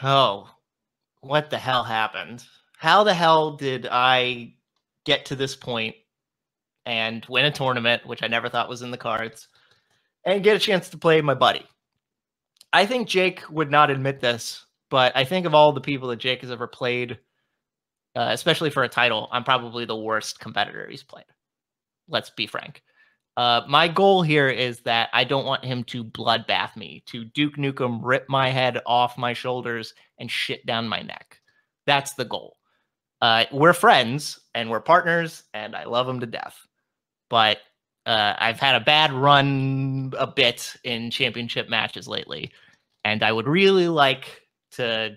Oh, what the hell happened? How the hell did I get to this point and win a tournament, which I never thought was in the cards, and get a chance to play my buddy? I think Jake would not admit this, but I think of all the people that Jake has ever played, especially for a title, I'm probably the worst competitor he's played. Let's be frank. My goal here is that I don't want him to bloodbath me, to Duke Nukem, rip my head off my shoulders and shit down my neck. That's the goal. We're friends and we're partners and I love him to death. But I've had a bad run a bit in championship matches lately. And I would really like to,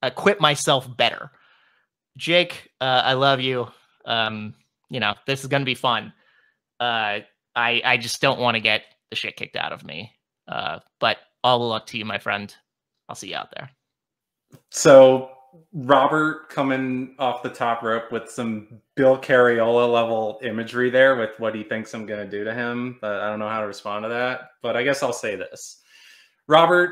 equip myself better. Jake, I love you. This is going to be fun. I just don't want to get the shit kicked out of me. But all the luck to you, my friend. I'll see you out there. So Robert coming off the top rope with some Bill Carriola level imagery there with what he thinks I'm going to do to him. I don't know how to respond to that, but I guess I'll say this. Robert,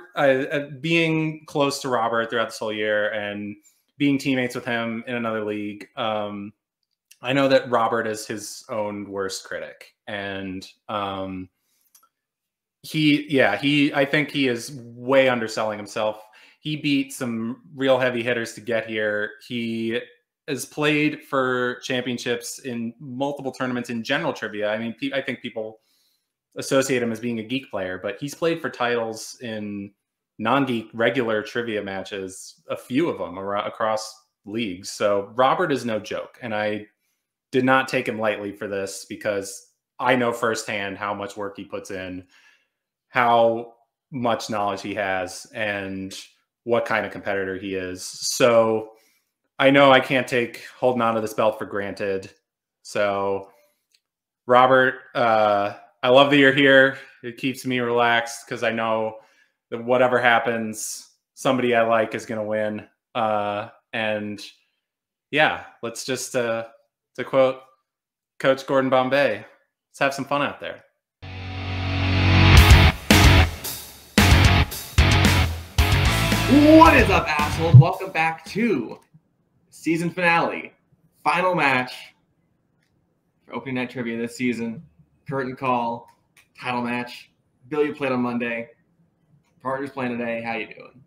being close to Robert throughout this whole year and being teammates with him in another league, I know that Robert is his own worst critic, and I think he is way underselling himself. He beat some real heavy hitters to get here. He has played for championships in multiple tournaments in general trivia. I mean, I think people associate him as being a geek player, but he's played for titles in non-geek regular trivia matches, a few of them across leagues. So Robert is no joke, and I did not take him lightly for this because I know firsthand how much work he puts in, how much knowledge he has, and what kind of competitor he is. So I know I can't take holding on to this belt for granted. So Robert, I love that you're here. It keeps me relaxed because I know that whatever happens, somebody I like is going to win. And yeah, let's just, to quote Coach Gordon Bombay, let's have some fun out there. What is up, assholes? Welcome back to season finale, final match for opening night trivia this season. Curtain call, title match. Billy played on Monday. Partners playing today. How you doing?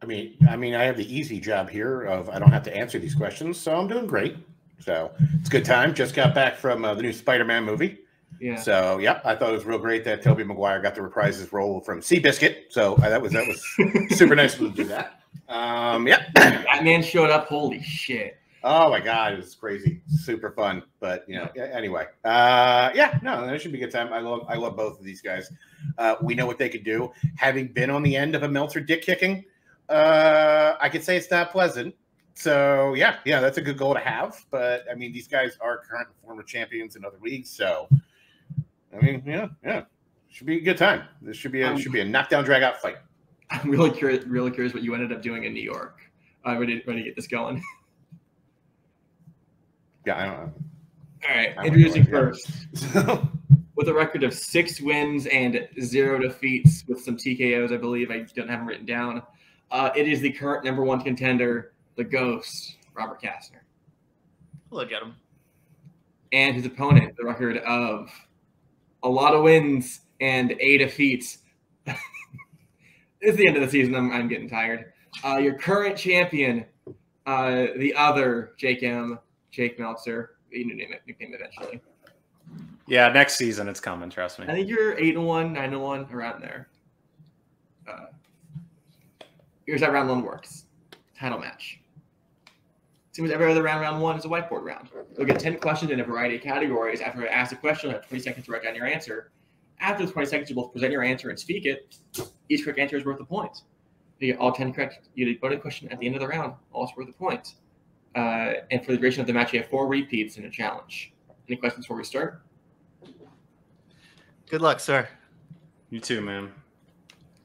I mean, I have the easy job here of I don't have to answer these questions, so I'm doing great. So it's a good time. Just got back from the new Spider-Man movie. Yeah. So yeah, I thought it was real great that Tobey Maguire got to reprise his role from Seabiscuit. So that was super nice of him to do that. Yeah. That man showed up. Holy shit. Oh my God, it was crazy, super fun. But anyway, yeah, no, that should be a good time. I love both of these guys. We know what they could do. Having been on the end of a Meltzer dick kicking, I could say it's not pleasant. So yeah, that's a good goal to have. But I mean, these guys are current and former champions in other leagues, so I mean, yeah, should be a good time. This should be a knockdown, drag out fight. I'm really curious what you ended up doing in New York. Ready to get this going. Yeah, I don't know. All right, introducing first. With a record of 6 wins and 0 defeats with some TKOs, I believe. I don't have them written down. It is the current #1 contender, the Ghost, Robert Castner. Hello, gentlemen. And his opponent, the record of a lot of wins and 8 defeats. It's the end of the season. I'm getting tired. Your current champion, the other Jake Meltzer. You nickname eventually. Yeah, next season it's coming. Trust me. I think you're 8-1, 9-1, around there. Here's how round 1 works. Title match. Seems every other round 1 is a whiteboard round. You'll get 10 questions in a variety of categories. After I ask a question, you'll have 20 seconds to write down your answer. After the 20 seconds, you both present your answer and speak it. Each correct answer is worth a point. You get all 10 correct. You get a bonus question at the end of the round, also worth a point. And for the duration of the match, you have 4 repeats and a challenge. Any questions before we start? Good luck, sir. You too, man.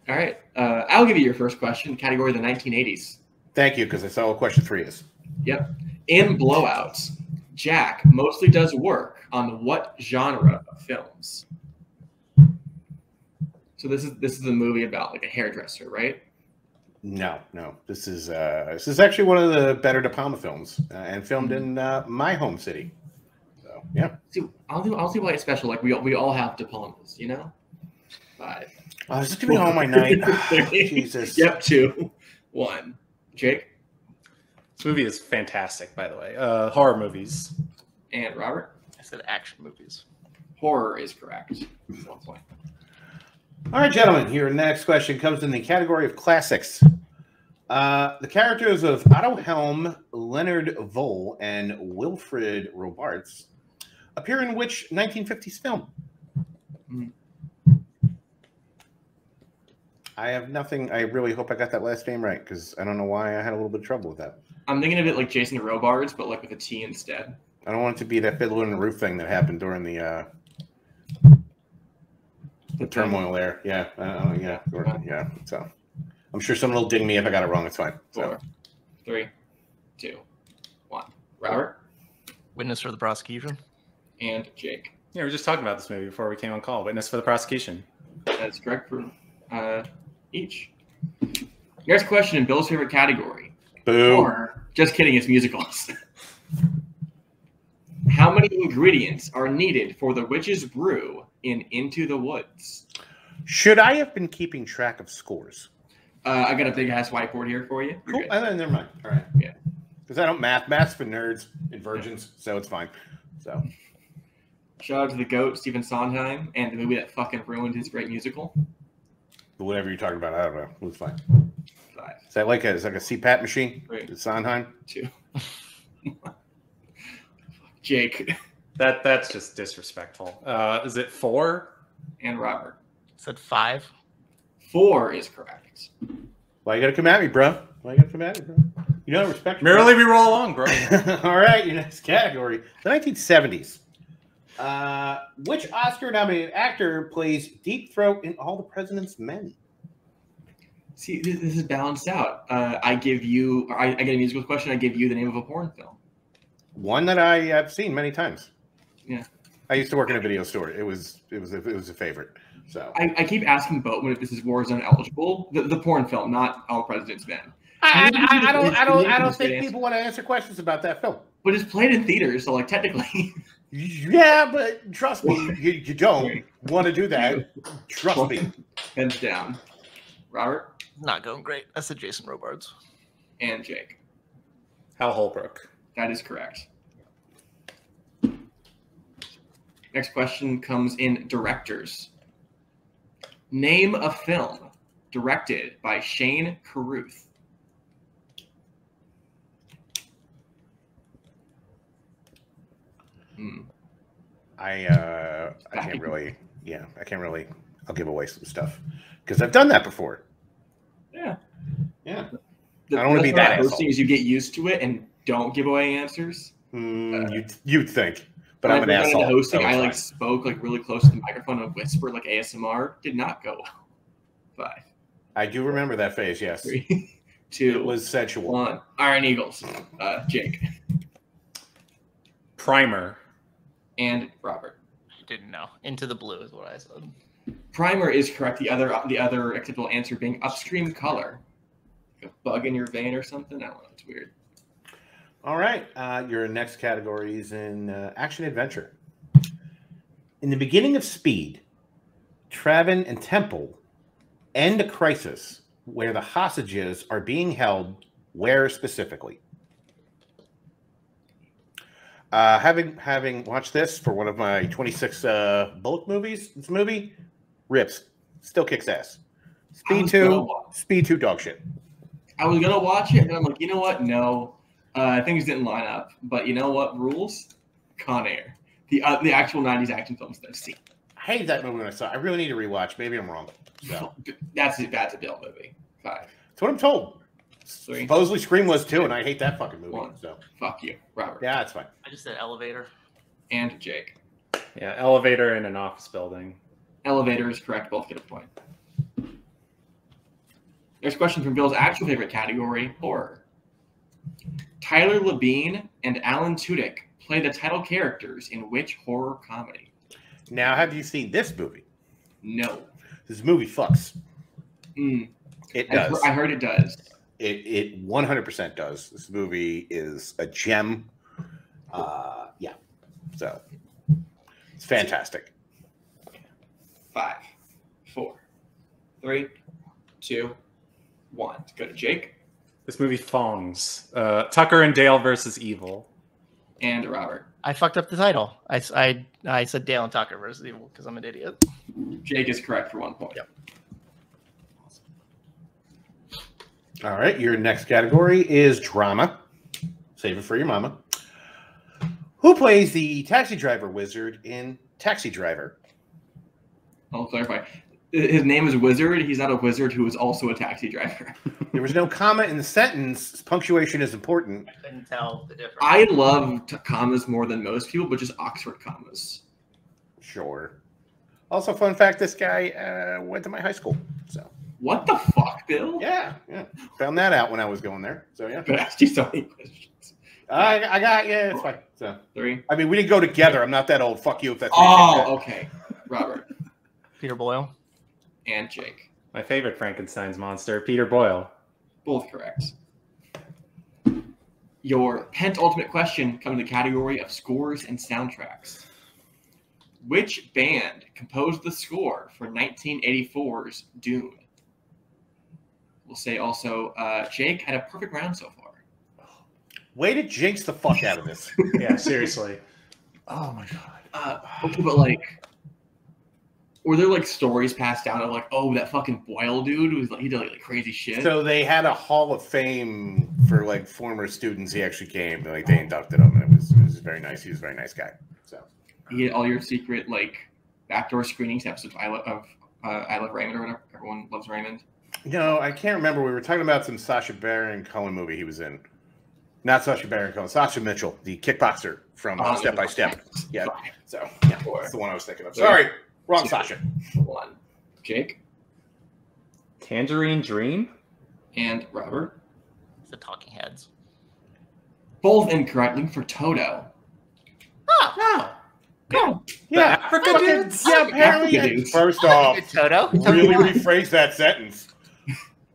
All right. I'll give you your first question, category the 1980s. Thank you, because I saw what question 3 is. Yep. In Blowouts, Jack mostly does work on what genre of films? So this is a movie about like a hairdresser, right? No. This is actually one of the better De Palma films, and filmed in my home city. So yeah. See, I'll see why it's special. Like we all have De Palmas, you know. 5. Oh, this is gonna be all my night. Jesus. Yep. 2, 1. Jake This movie is fantastic, by the way. Horror movies. and Robert. I said action movies. Horror is correct. 1 point. All right, gentlemen. Your next question comes in the category of classics. The characters of Otto Helm, Leonard Vole, and Wilfred Robarts appear in which 1950s film? I have nothing. I really hope I got that last name right, because I don't know why I had a little bit of trouble with that. I'm thinking of it like Jason Robards, but like with a T instead. I don't want it to be that Fiddler on the Roof thing that happened during the turmoil there. Yeah. Yeah. So I'm sure someone will ding me if I got it wrong. It's fine. 4, 3, 2, 1. Robert Witness for the prosecution. and Jake. Yeah, we were just talking about this movie before we came on call. Witness for the prosecution. That's correct for each. Next question in Bill's favorite category. Boo. Or, just kidding, it's musicals. How many ingredients are needed for the witch's brew in Into the Woods? Should I have been keeping track of scores? I got a big ass whiteboard here for you. Cool. Never mind. All right. Yeah. Because I don't math's for nerds and virgins, so it's fine. So Shout out to the GOAT, Stephen Sondheim, and the movie that fucking ruined his great musical. whatever you're talking about, I don't know. It's fine. 5, Is that like a CPAP machine? 3, It's Sondheim? 2. Jake That's just disrespectful. Is it 4? and Robert. Said 5. 4 is correct. Why you gotta come at me, bro? Why you gotta come at me, bro? You don't respect me. Merrily we roll along, bro. All right, your next category. The 1970s. Which Oscar-nominated actor plays Deep Throat in All the President's Men? See, this is balanced out. I get a musical question. I give you the name of a porn film. One that I have seen many times. Yeah. I used to work in a video store. It was a favorite. So I keep asking Boatman if this is Warzone eligible. The porn film, not All the President's Men. I don't think people want to answer questions about that film. But it's played in theaters, so like technically. Yeah, but trust me, you don't want to do that. Trust me. Heads down. Robert Not going great. I said Jason Robards. and Jake. Hal Holbrook. That is correct. Next question comes in directors. Name a film directed by Shane Carruth. I can't really. Yeah, I can't really. I'll give away some stuff because I've done that before. Yeah. Yeah. The I don't want to be that asshole. thing is you get used to it and don't give away answers. You'd think, but when I'm an I got into asshole. hosting, so I it's like fine. spoke like really close to the microphone and whispered like ASMR. Did not go well. 5, I do remember that phase. Yes, 3, 2, it was sensual. 1. Iron Eagles. Jake Primer. and Robert. I didn't know. Into the Blue is what I said. Primer is correct. The other acceptable answer being Upstream Color. Like a bug in your vein or something. I don't know. It's weird. All right, your next category is in action adventure. In the beginning of Speed, Traven and Temple end a crisis where the hostages are being held. Where specifically? Having watched this for one of my 26 bullet movies, this movie rips, still kicks ass. Speed 2 dog shit. I was gonna watch it, and I'm like, you know what? No, things didn't line up. But you know what? Rules. Con Air. The actual '90s action films that I've seen. I hated that movie when I saw it. I really need to rewatch. Maybe I'm wrong. So That's a Bill movie. 5, that's what I'm told. 3, Supposedly Scream was too, and I hate that fucking movie. 1. So Fuck you, Robert. yeah, that's fine. I just said Elevator. And Jake. Yeah, elevator in an office building. Elevator is correct. Both get a point. Next question from Bill's actual favorite category, horror. Tyler Labine and Alan Tudyk play the title characters in which horror comedy? Now, have you seen this movie? No. This movie fucks. Mm. It does. I heard it does. It 100% does. This movie is a gem. Yeah. So it's fantastic. 5, 4, 3, 2, 1. Let's go to Jake This movie Fongs. Tucker and Dale versus Evil. and Robert. I fucked up the title. I said Dale and Tucker versus Evil because I'm an idiot. Jake is correct for 1 point. Yep. All right. Your next category is drama. Save it for your mama. Who plays the taxi driver wizard in Taxi Driver? I'll clarify. His name is Wizard. He's not a wizard who is also a taxi driver. There was no comma in the sentence. Punctuation is important. I couldn't tell the difference. I love commas more than most people, but just Oxford commas. Sure. Also, fun fact: this guy went to my high school. So What the fuck, Bill? yeah. Found that out when I was going there. So yeah. I asked you so many questions. I got it's fine. So 3. I mean, we didn't go together. I'm not that old. Fuck you if that's. Oh, okay. Robert Peter Boyle. and Jake. My favorite Frankenstein's monster, Peter Boyle. Both correct. Your penultimate question comes in the category of scores and soundtracks. Which band composed the score for 1984's Dune? We'll say also, Jake had a perfect round so far. Way to jinx the fuck out of this. Yeah, seriously. Oh my god. Okay, but like, were there like stories passed down of like, oh, that fucking Boyle dude was like, he did like crazy shit? So they had a Hall of Fame for like former students. He actually came, like they inducted him, and it was very nice. He was a very nice guy. So He had all your secret like backdoor screenings episodes of I Love Raymond or whatever. Everyone loves Raymond. no, I can't remember. We were talking about some Sacha Baron Cohen movie he was in. Not Sacha Baron Cohen, Sasha Mitchell, the kickboxer from Step by Step. Yeah. So yeah, that's the one I was thinking of. Sorry, wrong Sasha. 1. Jake Tangerine Dream? and Robert. The Talking Heads. Both incorrect. Looking for Toto. Oh, No. Yeah, Africa dudes? Yeah, apparently. Africa dudes. First off, Toto. really rephrase that sentence.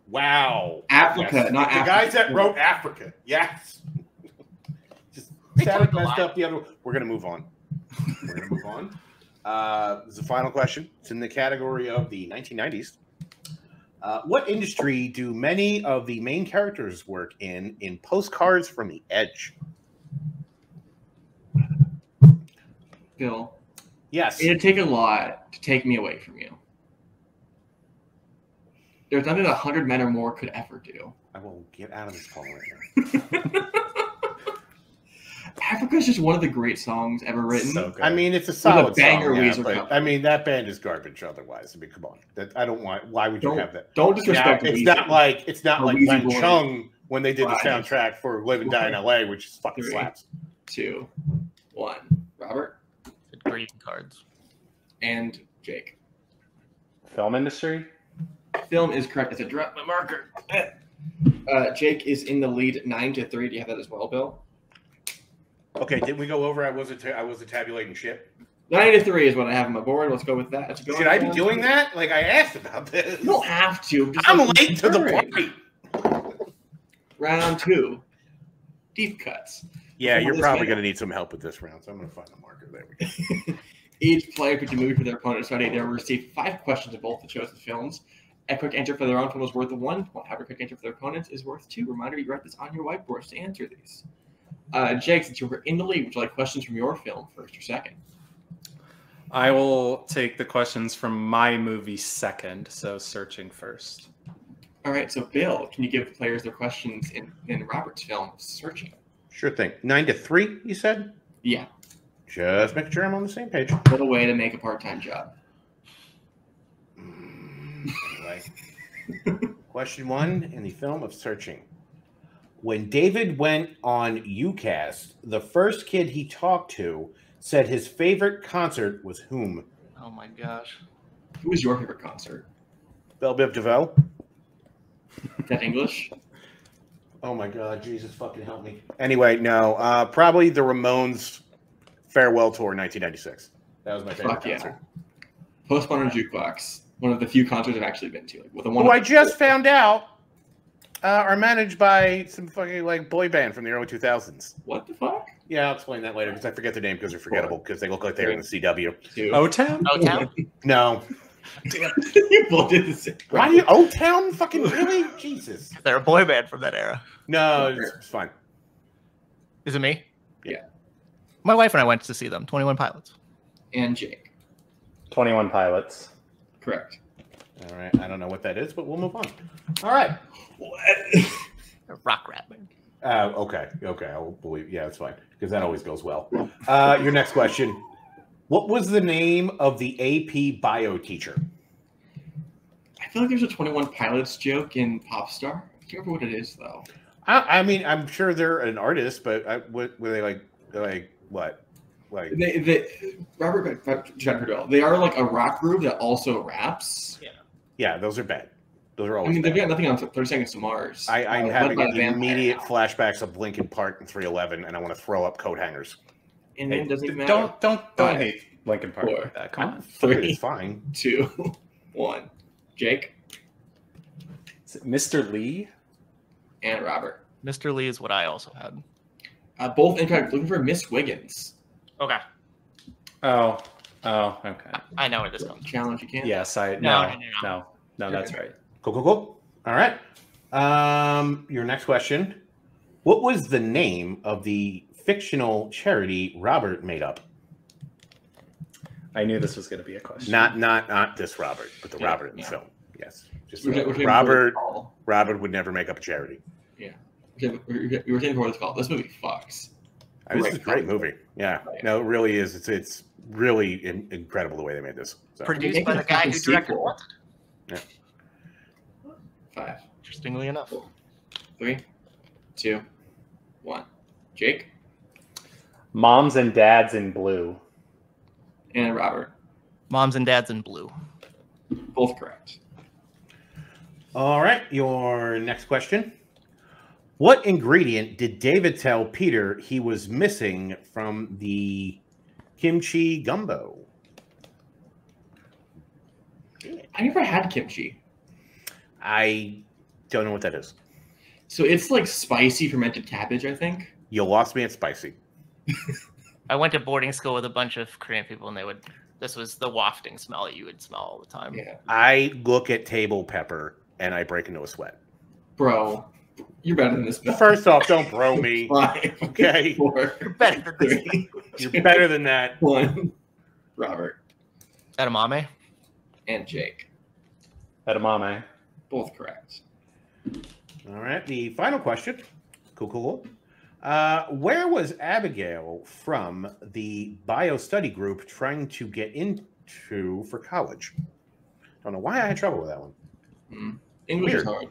Wow. Africa, Yes. not the Africa. guys that wrote Africa. Yes. Just They static talked a messed lot. up the other. We're gonna move on. This is the final question. It's in the category of the 1990s. What industry do many of the main characters work in Postcards from the Edge? Bill, Yes. it'd take a lot to take me away from you. There's nothing 100 men or more could ever do. I will get out of this call right now. Africa is just one of the great songs ever written. So good. I mean, it's a solid banger song, yeah, Weezer but cover. I mean that band is garbage. Otherwise, I mean, come on. I don't want. Why would you have that? Don't Now, disrespect it's Weezer. not like Or Wang Weezer Boy. Chung when they did Right. the soundtrack for Live and Die in L.A., which is fucking 3, slaps. 2, 1. Robert Greeting cards. and Jake. Film industry? Film is correct. It's a drop my marker. Jake is in the lead 9-3. Do you have that as well, Bill? Okay, did we go over? I wasn't tabulating shit. 9-3 is what I have on my board. Let's go with that. Let's go Should I be doing that? Like I asked about this. You don't have to. Just I'm like late to the party. party. Round 2. Deep cuts. Yeah, you're This probably game. going to need some help with this round, so I'm going to find the marker. There we go. Each player could move for their opponent study. They will receive 5 questions of both the chosen films. A quick answer for their own film is worth 1 point. However, a quick answer for their opponents is worth 2. Reminder, you write this on your whiteboards to answer these. Jake, since you were in the lead, would you like questions from your film first or second? I will take the questions from my movie second, so searching first. All right, so Bill, can you give the players their questions in Robert's film, Searching? Sure thing. 9-3, you said? Yeah. Just making sure I'm on the same page. What a way to make a part-time job. Anyway. Question 1 in the film of Searching. When David went on UCast, the first kid he talked to said his favorite concert was whom? Oh my gosh. Who was your favorite concert? Belle Biv DeVoe? Is that English? Oh my God, Jesus fucking help me. Anyway, no, probably the Ramones Farewell Tour 1996. That was my favorite Fuck yeah. concert. Postmodern Jukebox. One of the few concerts I've actually been to. Like, with Who I just found out are managed by some fucking like boy band from the early 2000s. What the fuck? Yeah, I'll explain that later because I forget their name because they're forgettable because they look like they're in the CW. O-Town? O-Town? No. You both did the same. Why do you O-Town? Fucking really? Jesus. They're a boy band from that era. No, it's fine. Is it me? Yeah. My wife and I went to see them. 21 Pilots. And Jake. 21 Pilots. Correct. All right. I don't know what that is, but we'll move on. All right. A rock rap band. Okay. I'll believe. Yeah, that's fine because that always goes well. Your next question. What was the name of the AP bio teacher? I feel like there's a 21 Pilots joke in Popstar. I can't remember what it is, though. I mean, I'm sure they're an artist, but were they like what? Like Robert Castner, they are like a rock group that also raps. Yeah, those are bad. Those are I always mean, they've bad. got nothing on 30 Seconds to Mars. I'm having led by the immediate vampire. flashbacks of Linkin Park and 311, and I want to throw up coat hangers. And then doesn't even matter. Don't Five, hate Linkin Park. four, Like that. Come on. Three, It's fine. 2, 1. Jake Is it Mr. Lee? and Robert. Mr. Lee is what I also had. Both incorrect. Looking for Miss Wiggins. Okay. Oh, okay. I know where this comes from. Challenge you can't. Yes, No. No, that's right. Cool. All right. Your next question. What was the name of the fictional charity Robert made up? I knew this was going to be a question. Not this Robert, but the Robert in the yeah. film. Yes. Just We're Robert would never make up a charity. Okay, we were saying before this call. This movie fucks. This is a great movie. Yeah. No, it really is. It's really incredible the way they made this. So. Produced by the guy who directed Wanted. Yeah. 5, Interestingly enough. 3, 2, 1. Jake Moms and Dads in Blue. and Robert. Moms and Dads in Blue. Both correct. All right. Your next question. What ingredient did David tell Peter he was missing from the kimchi gumbo? I never had kimchi. I don't know what that is. So it's like spicy fermented cabbage, I think. You lost me at spicy. I went to boarding school with a bunch of Korean people, and this was the wafting smell you would smell all the time. Yeah. I look at table pepper and I break into a sweat. Bro, you're better than this. First off, don't bro me. 5, Okay. 4, You're better than this. 3, You're better than that. 1. Robert Edamame. and Jake. Edamame. Both correct. All right. The final question. Cool. Where was Abigail from the bio study group trying to get into for college? Don't know why I had trouble with that one. English is Weird. hard.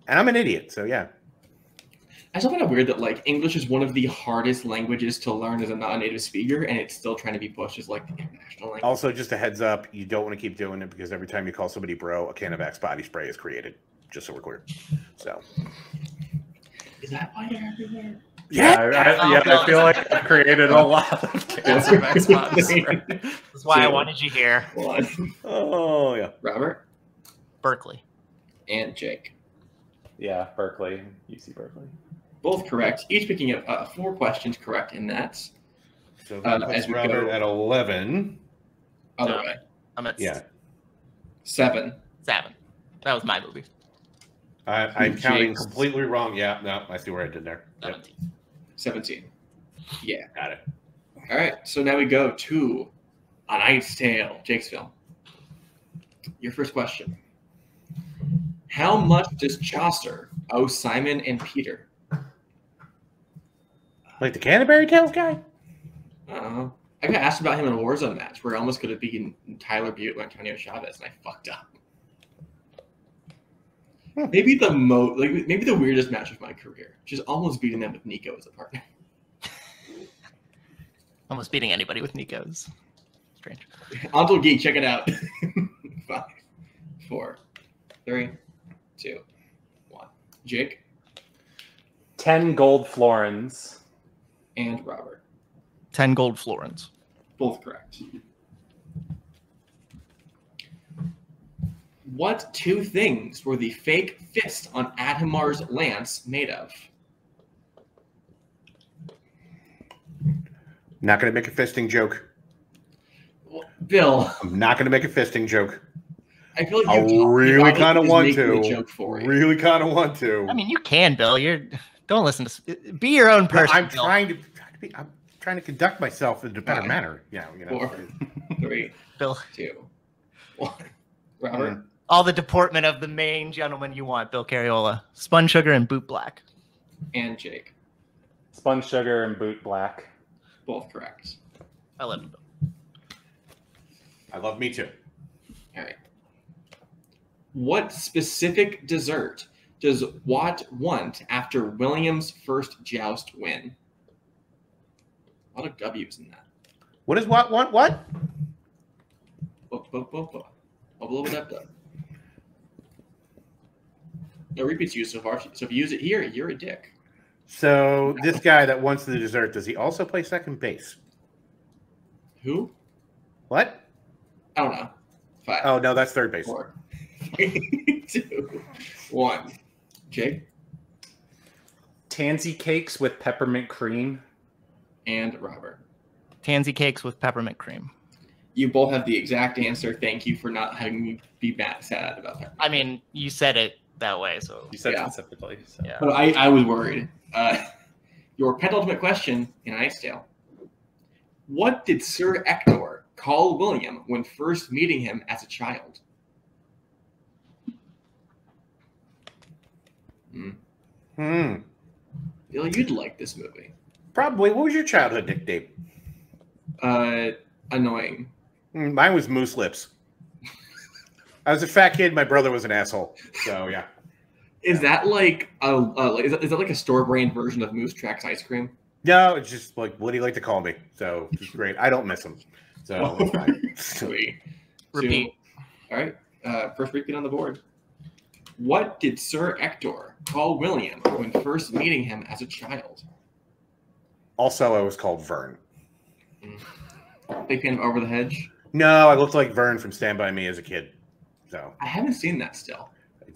And I'm an idiot, so yeah. I still find it weird that like English is one of the hardest languages to learn as a non-native speaker, and it's still trying to be pushed as like the international language. Also, just a heads up, you don't want to keep doing it because every time you call somebody bro, a can of Axe body spray is created. Just so we're clear. So. Is that why they're everywhere? I feel like I created a lot of cans of Xbox. That's why I wanted you here. 1. Oh yeah. Robert Berkeley. and Jake. Yeah, Berkeley, UC Berkeley. Both correct. Each picking up 4 questions correct in that. So that as puts we Robert go- at 11. Other No. way. I'm at 7. 7. That was my movie. I'm counting Jake's- completely wrong. Yeah, no, I see where I did there. Yep. 17. 17. Yeah. Got it. All right. So now we go to A Knight's Tale, Jake's film. Your first question. How much does Chaucer owe Simon and Peter? Like the Canterbury Tales guy? I got asked about him in a Warzone match where I almost could have beaten Tyler Butte and Antonio Chavez, and I fucked up. Maybe maybe the weirdest match of my career, just almost beating them with Nico as a partner. Almost beating anybody with Nico's. Strange. Onto Geek, check it out. 5, 4, 3, 2, 1. Jake 10 gold florins. and Robert. 10 gold florins. Both correct. What two things were the fake fist on Adhemar's lance made of? Not going to make a fisting joke. Well, Bill, I'm not going to make a fisting joke. I feel like I really kind of want to. Joke for it. Really kind of want to. I mean, you can, Bill. Don't listen to. Be your own person. I'm Bill. I'm trying to conduct myself in a better manner. Yeah, you know. 4, 3, Bill. 2, 1. Robert. All the deportment of the main gentleman you want, Bill Carriola. Spun sugar and boot black. And Jake. Spun sugar and boot black. Both correct. I love him. I love me too. All right. What specific dessert does Watt want after William's first joust win? A lot of W's in that. What does Watt want? What? No repeats used so far. So if you use it here, you're a dick. So this guy that wants the dessert, does he also play second base? Who? What? I don't know. 5. Oh no, that's third base. 4, 3, 2, 1. Jake Tansy cakes with peppermint cream. and Robert. Tansy cakes with peppermint cream. You both have the exact answer. Thank you for not having me be sad about that. I mean, you said it that way, so You said Yeah. specifically. So. yeah. But I was worried. Your penultimate question in A Knight's Tale. What did Sir Ector call William when first meeting him as a child? Bill, you'd like this movie. Probably. What was your childhood nickname? Annoying. Mine was Moose Lips. I was a fat kid. My brother was an asshole. So yeah. Is that like is that like a store brand version of Moose Tracks ice cream? No, it's just like what do you like to call me? So it's great. I don't miss him. So it's fine. 3, 2. Repeat. All right. First repeat on the board. What did Sir Ector call William when first meeting him as a child? Also, I was called Vern. Big fan of Over the Hedge. No, I looked like Vern from Stand By Me as a kid. So I haven't seen that still.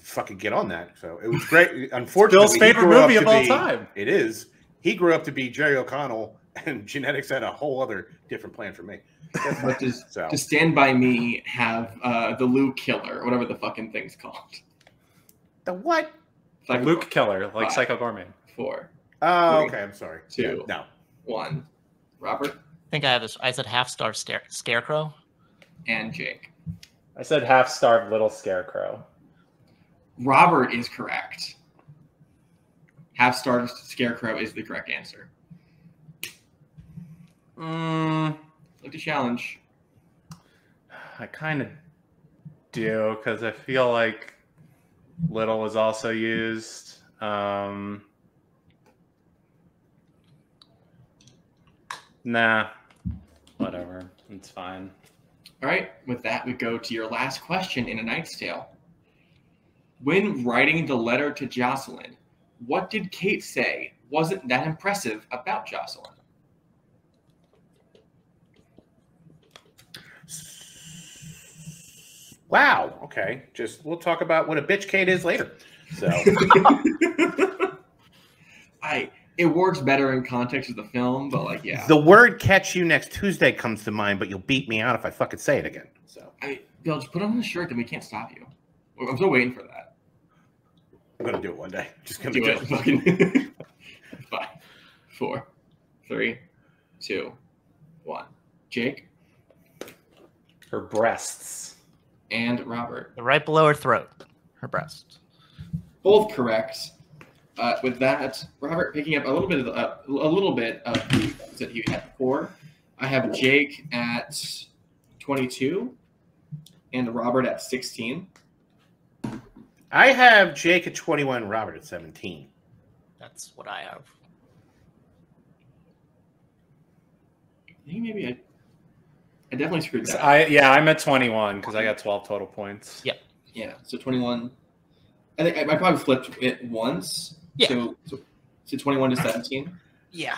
fucking get on that. So it was great. Unfortunately, Bill's favorite movie of all time. It is. He grew up to be Jerry O'Connell, and genetics had a whole other different plan for me. But does So to Stand By Me have the Luke Killer or whatever the fucking thing's called? the what? Psycho Luke Killer, like 5, Psycho Gourmet. 4, Oh, 3, okay. I'm sorry. 2. Yeah, no. 1. Robert I think I have this. I said half-star scarecrow. and Jake. I said half-starved little scarecrow. Robert is correct. Half-starved scarecrow is the correct answer. Like to challenge. I kind of do because I feel like little was also used. Nah, whatever. It's fine. All right, with that, we go to your last question in A Knight's Tale. When writing the letter to Jocelyn, what did Kate say wasn't that impressive about Jocelyn? Wow. Okay. We'll talk about what a bitch Kate is later. So It works better in context of the film, but like, yeah. the word "catch you next Tuesday" comes to mind, but you'll beat me out if I fucking say it again. So Bill, just put on the shirt, then we can't stop you. I'm still waiting for that. I'm gonna do it one day. Just gonna Do do it. it. Fucking 5, 4, 3, 2, 1. Jake Her breasts. and Robert. Right below her throat, her breast. Both correct. With that, Robert picking up a little bit of the that he had before. I have Jake at 22 and Robert at 16. I have Jake at 21, Robert at 17. That's what I have. I think maybe I definitely screwed that up. I'm at 21 because I got 12 total points. Yeah, so 21. I think I probably flipped it once. Yeah. So 21 to 17. Yeah.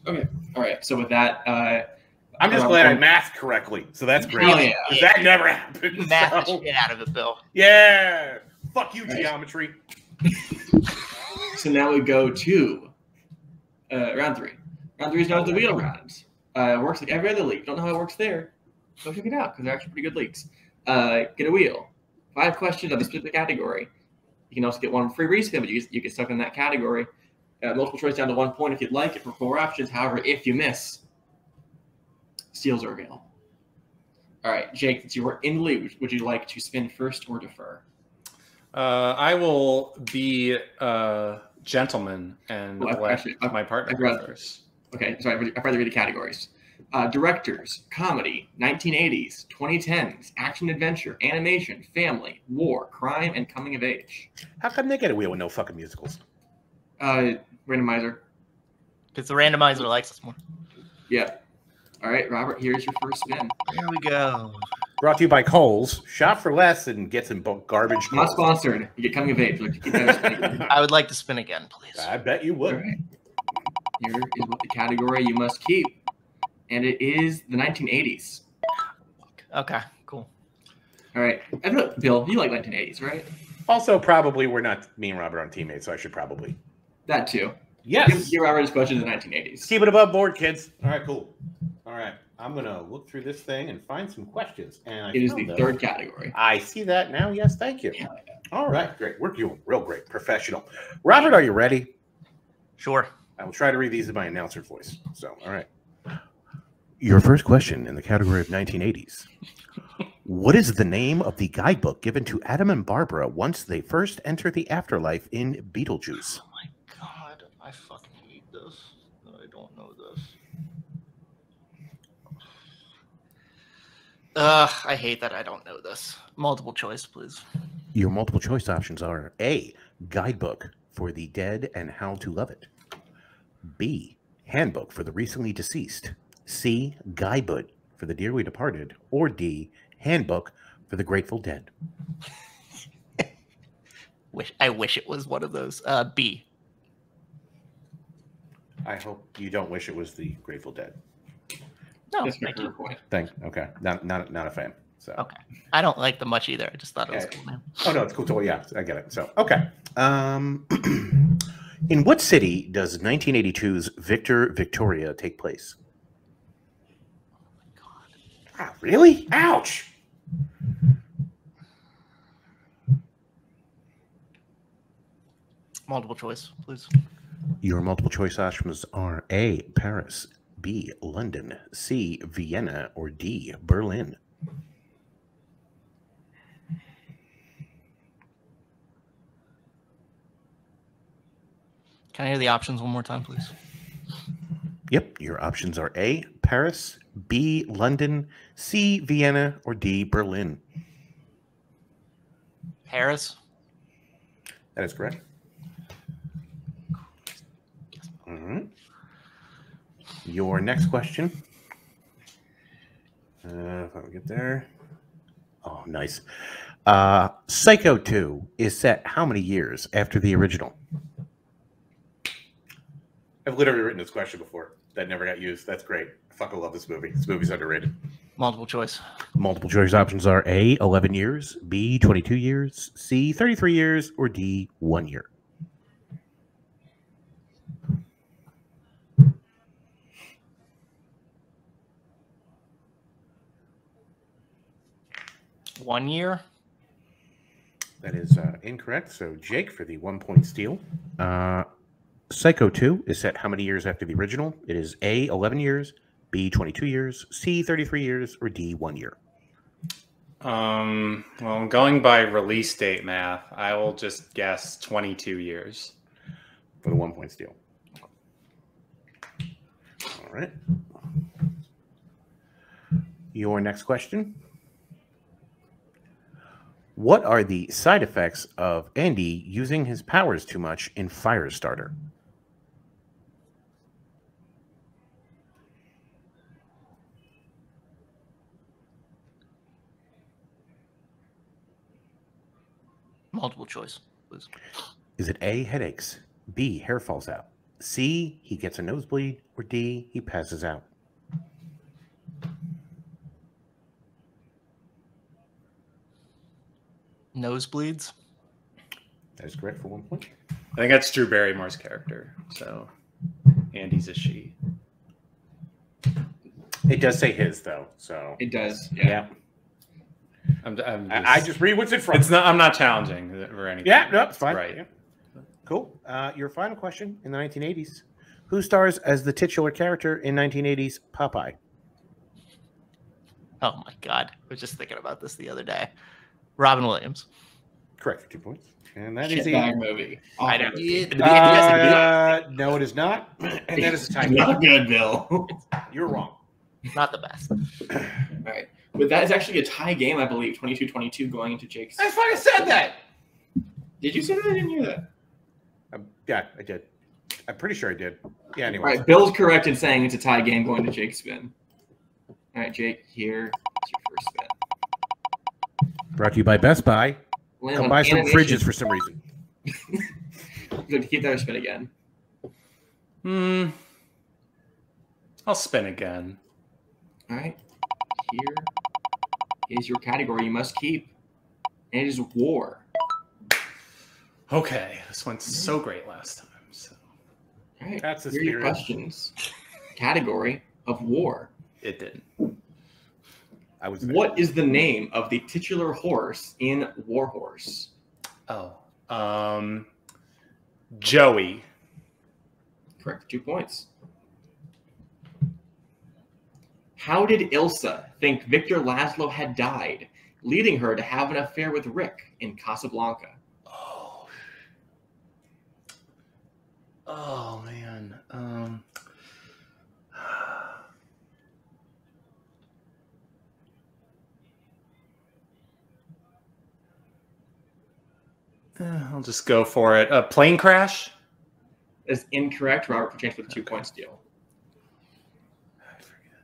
Okay. All right. So with that, I'm just glad I mathed correctly, so that's great. Hell yeah. 'Cause that never happened. You math so- the shit out of it, Bill. Yeah. Fuck you, Right. geometry. So now we go to round 3. Round 3 is known as the wheel round. It works like every other league. Don't know how it works there. Go check it out because they're actually pretty good leagues. Get a wheel. 5 questions of a specific category. You can also get one free respin, but you get stuck in that category. Multiple choice down to 1 point if you'd like it for 4 options. However, if you miss, steals are available. All right, Jake, since you were in the league, would you like to spin first or defer? I will be a gentleman and Well, let my partner go first. Okay, sorry, I'd rather read the categories. Directors, comedy, 1980s, 2010s, action adventure, animation, family, war, crime, and coming of age. How come they get a wheel with no fucking musicals? Randomizer. Because the randomizer likes us more. Yeah. All right, Robert, here's your first spin. Here we go. Brought to you by Kohl's. Shop for less and get some garbage. Not Kohl's. sponsored. You get coming of age. Like, keep that spinning. I would like to spin again, please. I bet you All would. right. Here is what the category you must keep. And it is the 1980s. Okay, cool. All right. I feel like, Bill, you like 1980s, right? Also, probably we're not me and Robert on teammates, so I should probably. That too. Yes. Give Robert his question in the 1980s. Keep it above board, kids. All right, cool. All right. I'm going to look through this thing and find some questions. And It is the 3rd category. I see that now. Yes, thank you. Yeah. All right, great. We're doing real great. Professional. Robert, are you ready? Sure. I will try to read these in my announcer voice. So, all right. Your first question in the category of 1980s. What is the name of the guidebook given to Adam and Barbara once they first enter the afterlife in Beetlejuice? Oh my god, I fucking hate this. I don't know this. I hate that I don't know this. Multiple choice, please. Your multiple choice options are A, Guidebook for the Dead and How to Love It. B, Handbook for the Recently Deceased. C, Guidebook for the Dearly Departed. Or D, Handbook for the Grateful Dead. I wish it was one of those. B. I hope you don't wish it was the Grateful Dead. No, That's thank your you. point. Okay. Not a fan. So Okay. I don't like them much either. I just thought it was Okay. cool, man. Oh no, it's cool. Totally, yeah, I get it. So okay. In what city does 1982's Victor Victoria take place? Ah, really? Ouch! Multiple choice, please. Your multiple choice options are A, Paris, B, London, C, Vienna, or D, Berlin. Can I hear the options one more time, please? Yep, your options are A, Paris, B, London, C, Vienna, or D, Berlin. Paris. That is correct. All right. Your next question. If I can get there. Oh, nice. Psycho 2 is set how many years after the original? I've literally written this question before. That never got used. That's great. I fucking love this movie. This movie's underrated. Multiple choice. Multiple choice options are A, 11 years, B, 22 years, C, 33 years, or D, 1 year. One year. That is incorrect. So Jake for the 1 point steal. Psycho 2 is set how many years after the original? It is A, 11 years, B, 22 years, C, 33 years, or D, 1 year. Well, going by release date math, I will just guess 22 years. For the 1 point steal. All right. Your next question. What are the side effects of Andy using his powers too much in Firestarter? Multiple choice, please. Is it A, headaches, B, hair falls out, C, he gets a nosebleed, or D, he passes out? Nosebleeds. That is correct for 1 point. I think that's Drew Barrymore's character. So Andy's a she. It does say his though, so It does. yeah. I just read what's in front. It's not. I'm not challenging or anything. Yeah, no, it's fine. Right. Yeah. Cool. Your final question in the 1980s: who stars as the titular character in 1980s Popeye? Oh my God. I was just thinking about this the other day. Robin Williams. Correct for 2 points. And that is Shitbag movie. I know. No, it is not. And that is a tie. Not good, Bill. You're wrong. Not the best. All right. But that is actually a tie game, I believe. 22-22 going into Jake's. I fucking said that. Did you say that? I didn't hear that. Yeah, I did. I'm pretty sure I did. Yeah, anyway. All right. Bill's correct in saying it's a tie game going to Jake's spin. All right, Jake, here is your first spin. Brought to you by Best Buy. Land Come on buy some animation. fridges for some reason. Good. Keep that spin again. I'll spin again. All right. Here is your category you must keep. And it is war. Okay, this went so great last time. So All right. That's the here are your spirit. questions. Category of war. it didn't. I was there. What is the name of the titular horse in War Horse? Oh, Joey. Correct. 2 points. How did Ilsa think Victor Laszlo had died, leading her to have an affair with Rick in Casablanca? Oh man. I'll just go for it. A plane crash? That's incorrect. Robert Chance with a 2 point steal. I forget.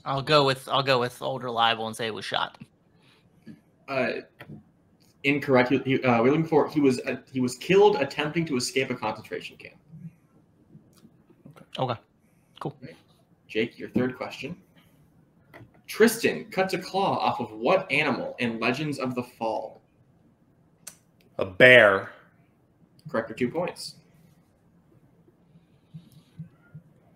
I'll go with old reliable and say it was shot. Incorrect. We're looking for he was killed attempting to escape a concentration camp. Okay. Cool. Jake, your third question. Tristan cuts a claw off of what animal in Legends of the Fall? A bear. Correct for 2 points.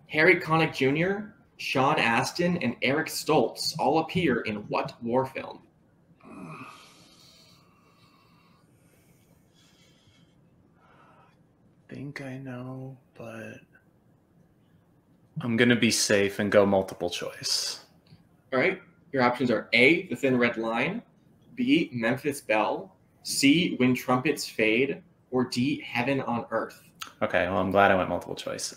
Harry Connick Jr., Sean Astin, and Eric Stoltz all appear in what war film? I think I know, but I'm going to be safe and go multiple choice. All right. Your options are A, The Thin Red Line, B, Memphis Belle, C, When Trumpets Fade, or D, Heaven on Earth. Okay, well, I'm glad I went multiple choice.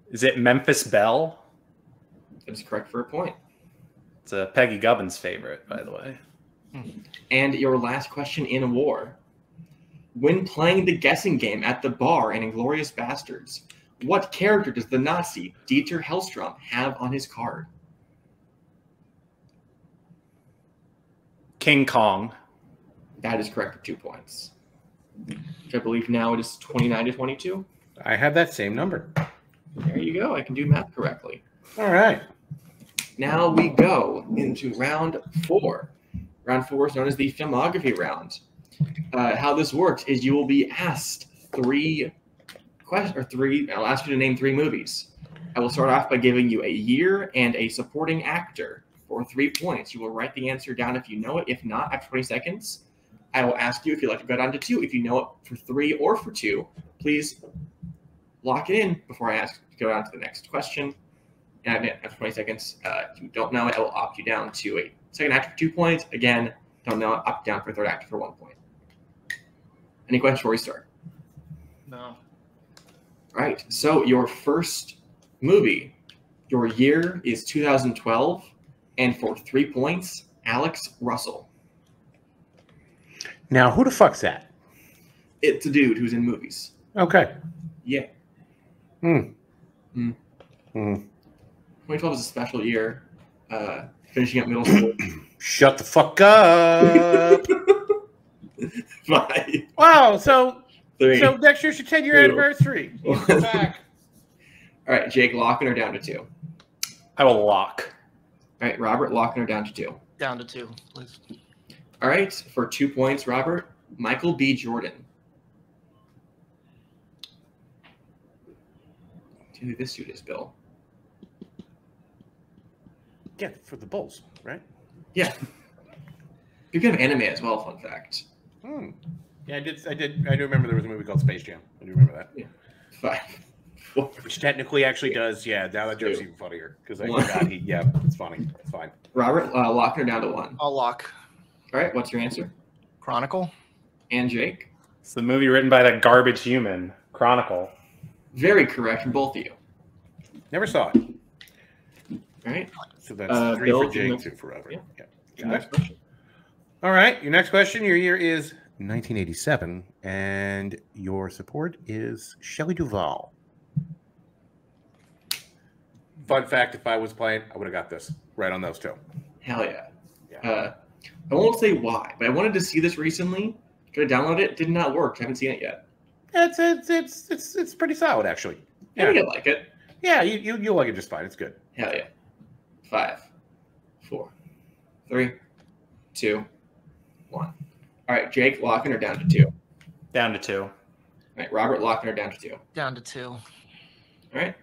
Is it Memphis Belle? That is correct for a point. It's a Peggy Gubbins favorite, by the way. And your last question in war. When playing the guessing game at the bar in Inglourious Bastards, what character does the Nazi Dieter Hellstrom have on his card? King Kong. That is correct for 2 points. Which I believe now it is 29-22. I have that same number. There you go. I can do math correctly. All right. Now we go into round 4. Round 4 is known as the filmography round. How this works is you will be asked three questions, I'll ask you to name 3 movies. I will start off by giving you a year and a supporting actor for 3 points. You will write the answer down if you know it. If not, after 20 seconds, I will ask you if you'd like to go down to 2. If you know it for 3 or for 2, please lock it in before I ask you to go down to the next question. And after 20 seconds, if you don't know it, I will opt you down to a second actor for 2 points. Again, don't know it, opt down for a third actor for 1 point. Any questions before we start? No. All right. So your first movie, your year is 2012, and for 3 points, Alex Russell. Now, who the fuck's that? It's a dude who's in movies. Okay. Yeah. 2012 is a special year. Finishing up middle school. Shut the fuck up. 5, Wow. So 3. next year's your 10-year 2. anniversary. You come back. All right, Jake, locking her down to 2. I will lock. All right, Robert, locking her down to 2. Down to 2, please. All right, for 2 points, Robert, Michael B. Jordan. Who this dude is, Bill? Yeah, for the Bulls, right? Yeah. You're kind of anime as well, fun fact. Yeah, I do remember there was a movie called Space Jam. I do remember that. Yeah. 5, 4. Which technically actually does, yeah. Now that joke's even funnier because I forgot it's funny. It's fine. Robert, locking her down to 1. I'll lock. All right, what's your answer? Chronicle. And Jake? It's the movie written by that garbage human, Chronicle. Very correct from both of you. Never saw it. All right. So that's 3 Bill, for Jake, 2 for Robert. Yeah. Got Next it. question. All right, your next question. Your year is 1987, and your support is Shelley Duvall. Fun fact, if I was playing, I would have got this right on those 2. Hell yeah. I won't say why, but I wanted to see this recently. Could have downloaded it. Did not work. Haven't seen it yet. It's pretty solid, actually. I think I like it. Yeah, you'll like it just fine. It's good. Hell yeah. 5, 4, 3, 2, 1. All right, Jake, locking her down to 2. All Down to 2. right, Robert, locking her down to 2. All Down to 2. right.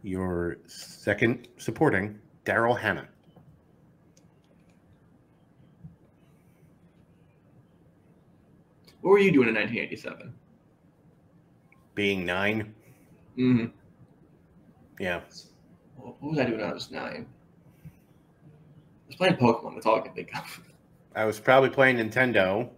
Your second supporting, Daryl Hannah. What were you doing in 1987? Being 9. Mm-hmm. Yeah. What was I doing when I was 9? I was playing Pokemon. That's all I can think of. I was probably playing Nintendo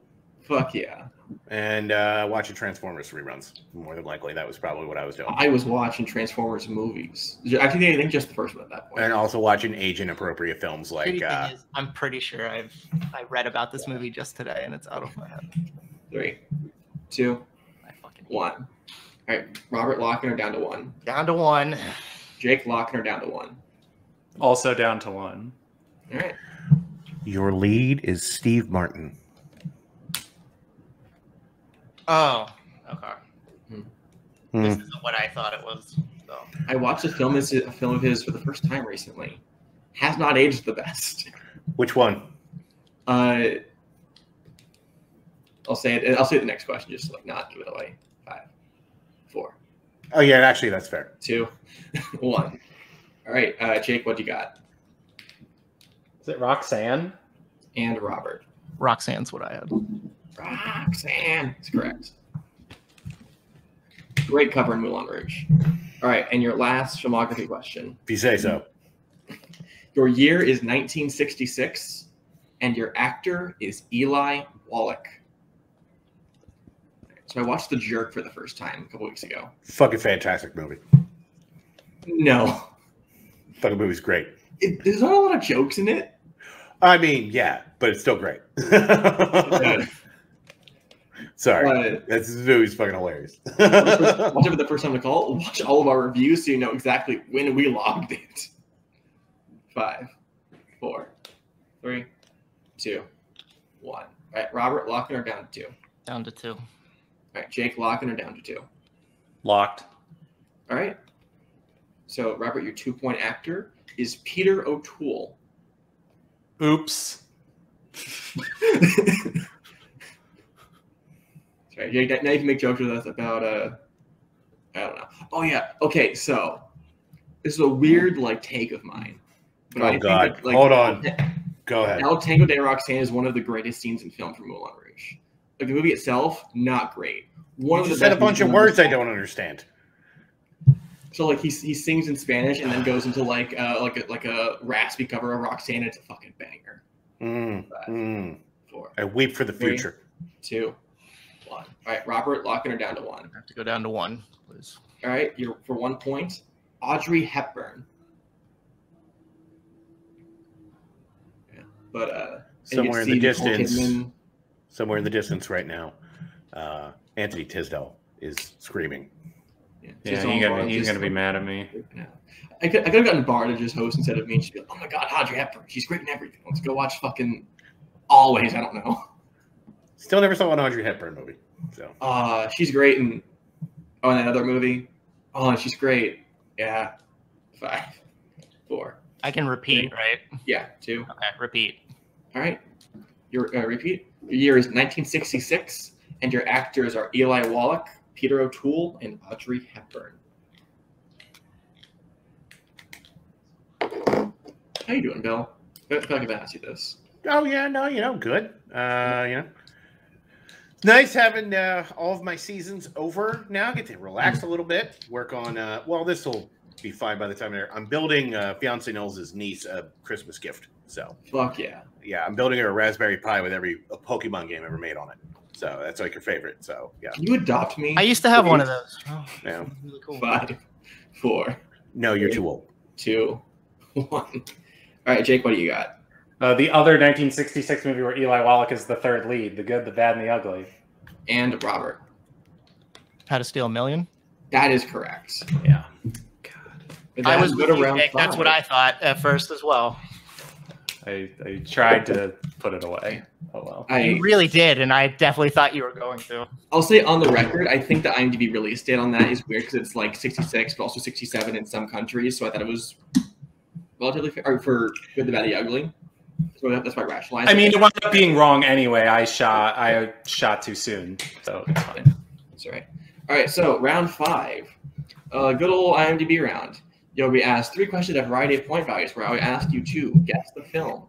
Fuck yeah. and watching Transformers reruns. More than likely, that was probably what I was doing. I was watching Transformers movies. Actually, I think just the first one at that point. And also watching age-inappropriate films like... Shitty thing is, I'm pretty sure I read about this movie just today, and it's out of my head. 3, 2, I fucking 1. All right, Robert locking her down to 1. Down to 1. Jake locking her down to 1. Also down to 1. All right. Your lead is Steve Martin. Oh, okay. Hmm. This isn't what I thought it was. So. I watched a film of his for the first time recently. Has not aged the best. Which one? I'll say it. I'll say the next question, just to, like, not give it away. 5, 4, Oh, yeah, actually, that's fair. 2, 1. All right, Jake, what do you got? Is it Roxanne? And Robert. Roxanne's what I had. Roxanne. That's correct. Great cover in Moulin Rouge. All right, and your last filmography question. If you say so. Your year is 1966, and your actor is Eli Wallach. So I watched The Jerk for the first time a couple weeks ago. Fucking fantastic movie. No. Fucking movie's great. There's not a lot of jokes in it. I mean, yeah, but it's still great. Sorry. This movie's fucking hilarious. Watch it for the first time to call. Watch all of our reviews so you know exactly when we logged it. 5, 4, 3, 2, 1. All right, Robert, locking her down to 2. Down to 2. All right, Jake, locking her down to 2. Locked. All right. So, Robert, your 2-point actor is Peter O'Toole. Oops. Sorry, Jake, now you can make jokes with us about, I don't know. Oh, yeah. Okay, so this is a weird, like, take of mine. But I God. think that, like, Hold on. Go ahead. El Tango de Roxanne is one of the greatest scenes in film from Moulin Rouge. Like, the movie itself, not great. You just said a bunch of words I don't understand. So, like, he sings in Spanish and then goes into like a raspy cover of Roxanne. And it's a fucking banger. 5, 4. I weep for the 3, future. 2, 1. All right, Robert, locking her down to 1. I have to go down to 1, please. All right, you're for 1 point. Audrey Hepburn. Yeah, but somewhere in the distance. Somewhere in the distance right now, Anthony Tisdale is screaming. Yeah, he's gonna be mad at me. Yeah. I could have gotten Bar to just host instead of me. And she'd be like, "Oh my god, Audrey Hepburn, she's great in everything. Let's go watch fucking Always." I don't know. Still never saw an Audrey Hepburn movie. So. She's great in another movie. Oh, she's great. Yeah. 5, 4. I can repeat, 3. right? Yeah, 2. Okay, repeat. All right. Your repeat. Your year is 1966, and your actors are Eli Wallach, Peter O'Toole, and Audrey Hepburn. How you doing, Bill? I feel like I've asked you this. Oh yeah, no, good. It's nice having all of my seasons over now. I get to relax a little bit. Work on. Well, this will be fine by the time I'm building fiance Knowles' niece a Christmas gift. So fuck yeah. Yeah, I'm building her a Raspberry Pi with every Pokemon game ever made on it. So that's like her favorite. So yeah. Can you adopt me? I used to have one of those. Oh, yeah. Really cool. 5, 4. No, you're too old. 2, 1. All right, Jake, what do you got? The other 1966 movie where Eli Wallach is the third lead, The Good, the Bad, and the Ugly. And Robert. How to Steal a Million? That is correct. Yeah. God. I was good with you, around Jake. 5. That's what I thought at first as well. I tried to put it away. Oh well. You really did, and I definitely thought you were going to. I'll say on the record, I think the IMDb release date on that is weird because it's like 66, but also 67 in some countries. So I thought it was relatively fair for Good, the Bad, the Ugly. So that's why I rationalized. I mean, it wound up being wrong anyway. I shot too soon, so it's fine. That's all right. All right, so round 5, good old IMDb round. You'll be asked 3 questions at a variety of point values where I'll ask you to guess the film.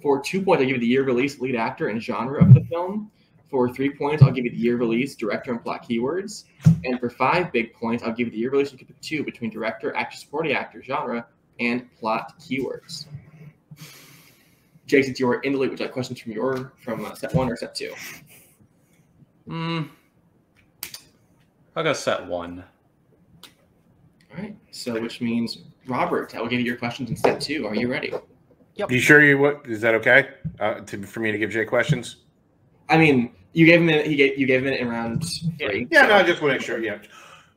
For 2 points, I'll give you the year release, lead actor, and genre of the film. For 3 points, I'll give you the year release, director, and plot keywords. And for 5 big points, I'll give you the year release. You can pick 2 between director, actor, supporting actor, genre, and plot keywords. Jake, since you're in the lead, would you like questions from set 1 or set 2? I'll go set 1. All right. So, which means Robert, I will give you your questions in set 2. Are you ready? Yep. You sure is that okay? For me to give Jay questions? I mean, you gave him you gave him it in round 3. Yeah, so. no, I just want to make sure. Yeah.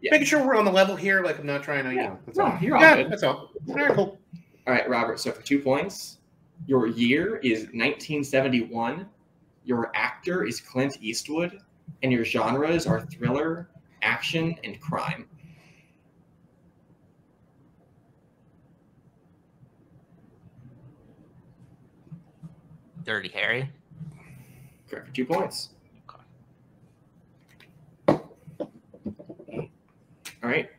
Making sure we're on the level here. Like I'm not trying to. That's all. You're all good. That's all. All right, cool. All right, Robert. So for 2 points, your year is 1971. Your actor is Clint Eastwood, and your genres are thriller, action, and crime. Dirty Harry. Correct for 2 points. All right.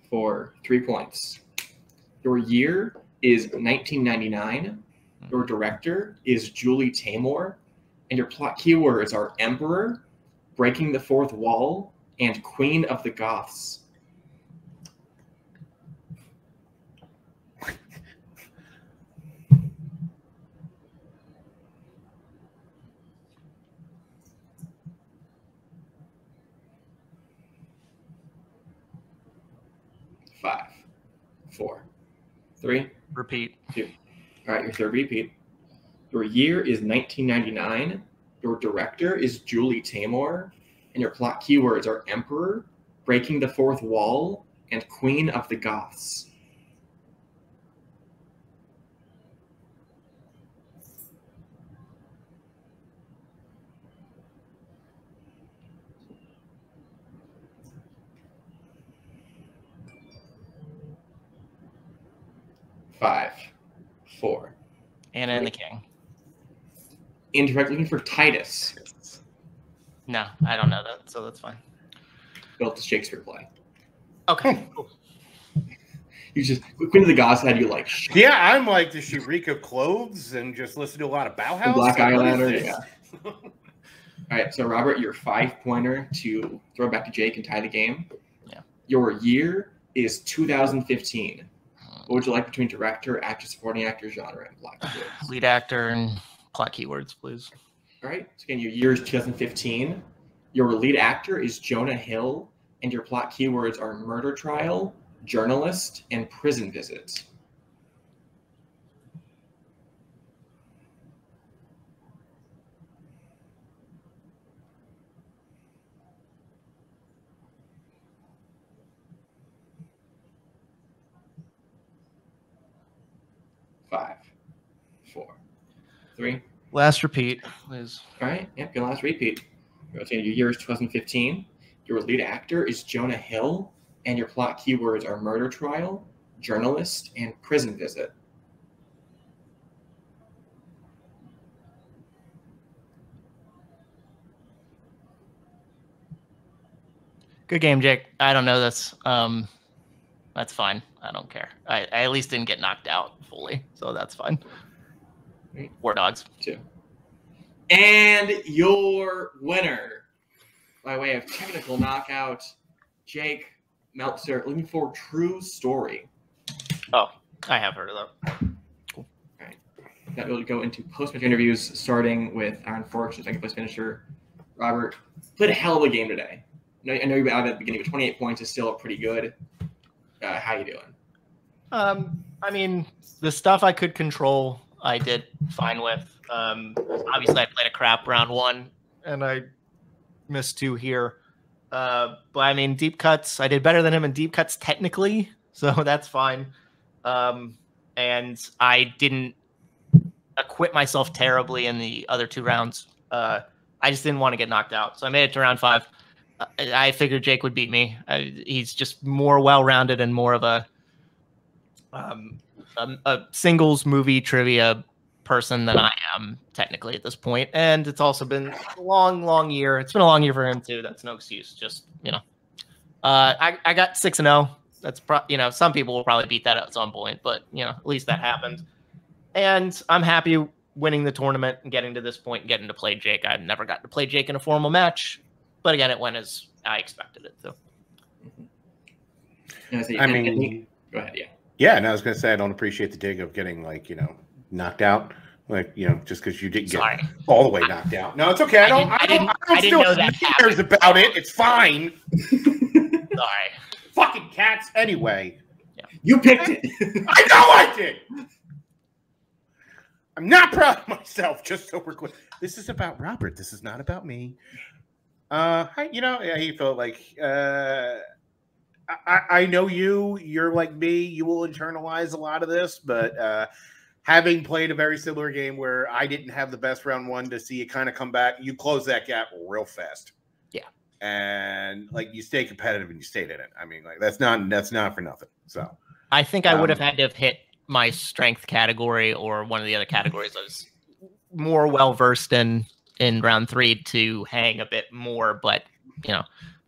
For 3 points. Your year is 1999. Your director is Julie Taymor. And your plot keywords are Emperor, Breaking the Fourth Wall, and Queen of the Goths. Five, 4, 3, Repeat. 2. All right, your third repeat. Your year is 1999. Your director is Julie Taymor. And your plot keywords are Emperor, Breaking the Fourth Wall, and Queen of the Goths. Five, 4. Anna and the King. Indirect, looking for Titus. No, I don't know that, so that's fine. Built the Shakespeare play. Okay. Cool. You just Queen of the Goths had you like. Yeah, I'm like, does she reek of clothes and just listen to a lot of Bauhaus? Black Like, what is Eyeliner. this? Yeah. All right, so Robert, your 5-pointer to throw back to Jake and tie the game. Yeah. Your year is 2015. What would you like between director, actor, supporting actor, genre, and plot keywords? Lead actor and plot keywords, please. All right. So again, your year is 2015. Your lead actor is Jonah Hill, and your plot keywords are murder trial, journalist, and prison visit. Five, 4, 3, Last repeat, please. All right. Yep. Your last repeat. Your year is 2015. Your lead actor is Jonah Hill, and your plot keywords are murder trial, journalist, and prison visit. Good game, Jake. I don't know this. That's fine. I don't care. I at least didn't get knocked out fully, so that's fine. Right. War Dogs. 2. And your winner, by way of technical knockout, Jake Meltzer, looking for True Story. Oh, I have heard of that. Cool. All right. That will go into post-match interviews, starting with our unfortunate second place finisher, Robert. Played a hell of a game today. I know you were out at the beginning, but 28 points is still pretty good. How you doing? I mean, the stuff I could control, I did fine with. Obviously, I played a crap round 1, and I missed 2 here. But I mean, deep cuts, I did better than him in deep cuts technically, so that's fine. And I didn't acquit myself terribly in the other 2 rounds. I just didn't want to get knocked out, so I made it to round 5. I figured Jake would beat me. He's just more well-rounded and more of a singles movie trivia person than I am technically at this point. And it's also been a long year. It's been a long year for him too. That's no excuse. Just, I got 6-0. That's some people will probably beat that at some point, but at least that happened. And I'm happy winning the tournament and getting to this point and getting to play Jake. I've never gotten to play Jake in a formal match. But again, it went as I expected it to. I mean, go ahead, yeah. Yeah, and I was going to say I don't appreciate the dig of getting knocked out, just because you didn't get all the way knocked out. No, it's okay. I don't still know that cares about it. It's fine. Sorry, fucking cats. Anyway, yeah. You picked it. I know I did. I'm not proud of myself. Just so we're clear. This is about Robert. This is not about me. He felt like I know you're like me. You will internalize a lot of this, but having played a very similar game where I didn't have the best round 1 to see it kind of come back, you close that gap real fast. Yeah, and you stay competitive and you stayed in it. I mean, that's not for nothing. So I think I would have had to have hit my strength category or one of the other categories I was more well versed in round 3 to hang a bit more, but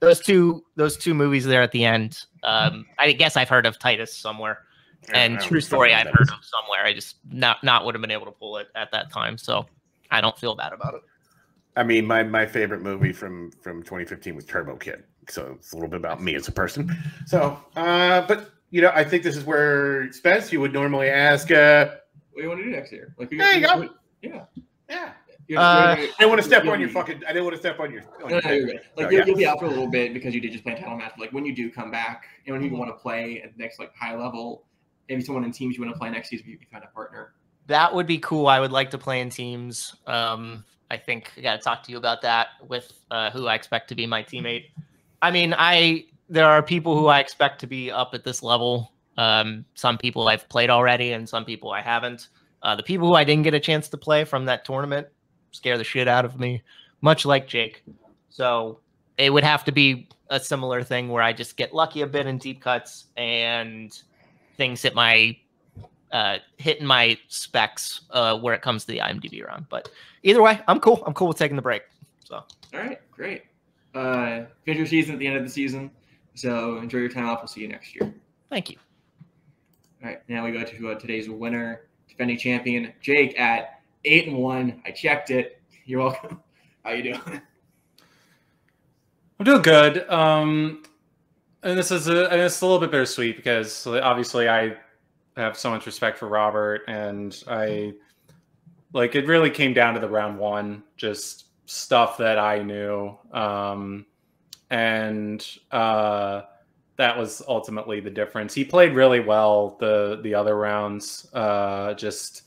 those two movies there at the end, I guess I've heard of Titus somewhere, and True Story I've heard of somewhere. I just not would have been able to pull it at that time, so I don't feel bad about it. I mean, my favorite movie from 2015 was Turbo Kid, so it's a little bit about me as a person. So, but I think this is where Spence, you would normally ask, what do you want to do next year? There you go. Yeah. I didn't want to step on your fucking. I didn't want to step on your. No, you're good. You'll be out for a little bit because you did just play a title match. But when you do come back, and when you want to play at the next high level, maybe someone in teams you want to play next season, you can find a partner. That would be cool. I would like to play in teams. I think I got to talk to you about that with who I expect to be my teammate. I mean, there are people who I expect to be up at this level. Some people I've played already, and some people I haven't. The people who I didn't get a chance to play from that tournament scare the shit out of me, much like Jake. So it would have to be a similar thing where I just get lucky a bit in deep cuts and things hit my hitting my specs where it comes to the IMDb round. But either way, I'm cool. I'm cool with taking the break. So all right, great. Finish your season at the end of the season. So enjoy your time off. We'll see you next year. Thank you. All right, now we go to today's winner, defending champion Jake at 8-1. I checked it. You're welcome. How you doing? I'm doing good. And it's a little bit bittersweet because obviously I have so much respect for Robert, and it really came down to the round 1, just stuff that I knew. That was ultimately the difference. He played really well the other rounds. Just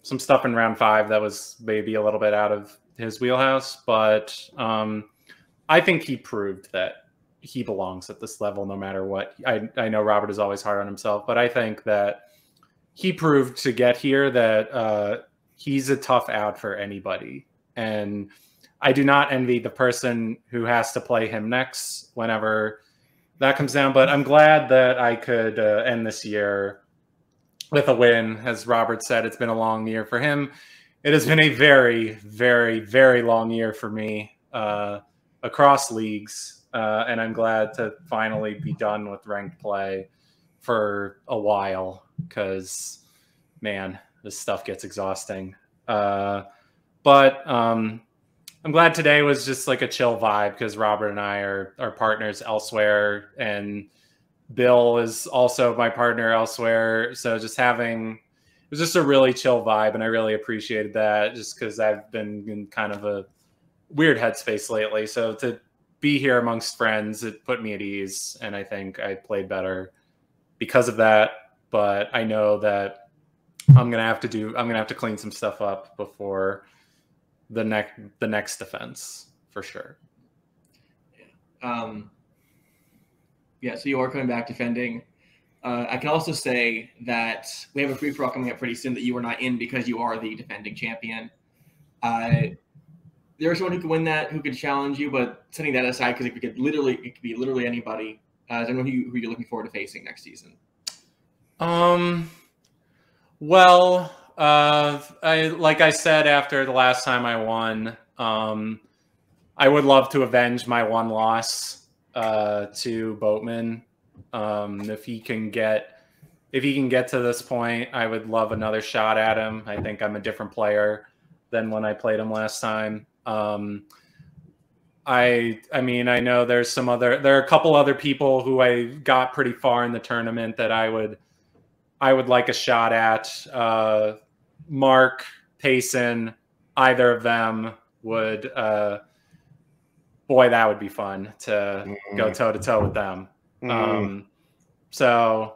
some stuff in round 5 that was maybe a little bit out of his wheelhouse, but I think he proved that he belongs at this level no matter what. I know Robert is always hard on himself, but I think that he proved to get here that he's a tough out for anybody. And I do not envy the person who has to play him next whenever that comes down. But I'm glad that I could end this year with a win. As Robert said, it's been a long year for him. It has been a very, very, very long year for me across leagues. And I'm glad to finally be done with ranked play for a while because, man, this stuff gets exhausting. But I'm glad today was just like a chill vibe because Robert and I are partners elsewhere, and Bill is also my partner elsewhere. So just it was just a really chill vibe, and I really appreciated that just because I've been in kind of a weird headspace lately. So to be here amongst friends, it put me at ease, and I think I played better because of that. But I know that I'm gonna have to clean some stuff up before the next defense for sure. Yeah, so you are coming back defending. I can also say that we have a free-for-all coming up pretty soon that you are not in because you are the defending champion. There's someone who could win that, who could challenge you, but setting that aside, because it could be literally anybody. Is anyone who you're looking forward to facing next season? Well, like I said after the last time I won, I would love to avenge my one loss to Boatman. If he can get to this point, I would love another shot at him. I think I'm a different player than when I played him last time. I mean, I know there are a couple other people who I got pretty far in the tournament that I would like a shot at. Mark, Payson, either of them would, boy, that would be fun to go toe to toe with them. So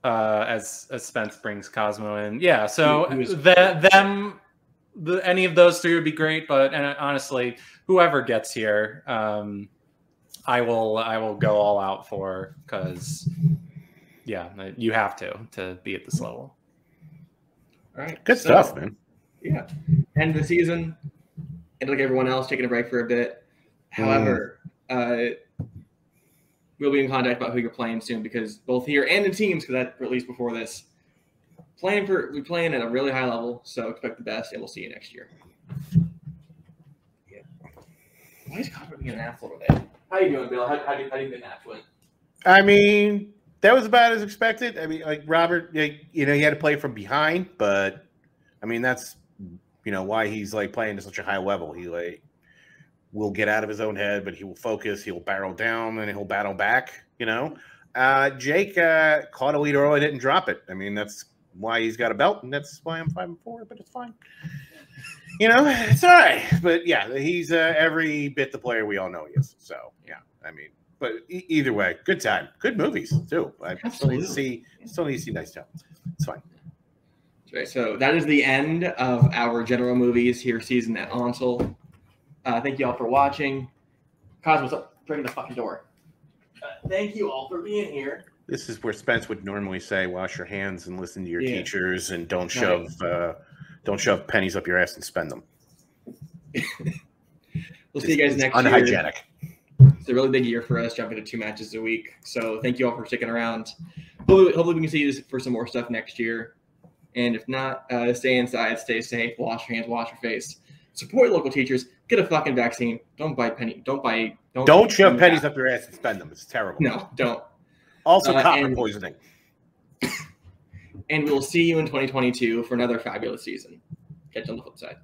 as Spence brings Cosmo in, yeah. So any of those three would be great. But honestly, whoever gets here, I will go all out for, because yeah, you have to be at this level. All right, good stuff, man. Yeah, end the season, and like everyone else, taking a break for a bit. However, we'll be in contact about who you're playing soon, because both here and in teams, because that released before this, we're playing at a really high level. So expect the best, and we'll see you next year. Yeah. Why is Connor being an asshole today? How you doing, Bill? How do you think that went? I mean, that was about as expected. I mean, like Robert, he had to play from behind, but I mean, that's why he's like playing at such a high level. He will get out of his own head, but he will focus. He'll barrel down and he'll battle back. Jake caught a lead early, didn't drop it. I mean, that's why he's got a belt, and that's why I'm 5-4. But it's fine. It's all right. But yeah, he's every bit the player we all know he is. So yeah, I mean. But either way, good time. Good movies, too. I still need to see Nice Town. It's fine. Right, so that is the end of our general movies here season at Onsel. Thank you all for watching. Cosmos, bring the fucking door. Thank you all for being here. This is where Spence would normally say, wash your hands and listen to your teachers, and don't shove pennies up your ass and spend them. We'll see you guys next year. Unhygienic. It's a really big year for us, jumping to 2 matches a week. So thank you all for sticking around. Hopefully we can see you for some more stuff next year. And if not, stay inside, stay safe, wash your hands, wash your face. Support local teachers. Get a fucking vaccine. Don't shove pennies up your ass and spend them. It's terrible. No, don't. Also, copper poisoning. And we'll see you in 2022 for another fabulous season. Catch you on the flip side.